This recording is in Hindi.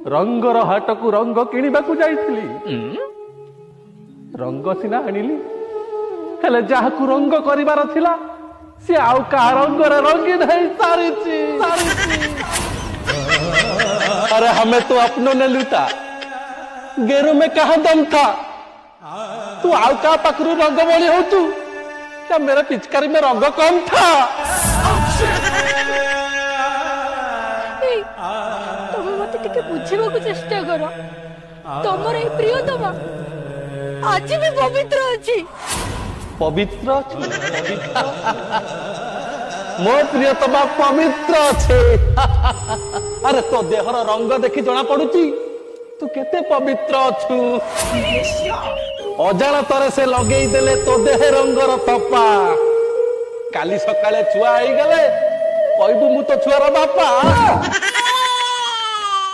रंगर हाट को रंग किणवा जाइली रंग सीना आनिली हेले जहाकू रंग करिवार थिला से आउ का रंगर रंगीन है सारिची अरे हमें तो अपनों ने लूटा गेरू में कहा दम था तू आउ का पकड़ू रंग बोली हो तू क्या मेरा पिचकारी में रंग कम था तुम मत टिके बुझिबा को चेष्टा करो तमर ए प्रियतमा आज भी पवित्र अछि पवित्र मो प्रियतमा पवित्र अच्छे अरे तो देहर रंग देखी जना पड़ुची तू केते पवित्र अछु अजाणତରେ से लगेई देले तो देह रंगर तपा काली सकाळे छुआ आई गले कहबू मु तो छुआर बापा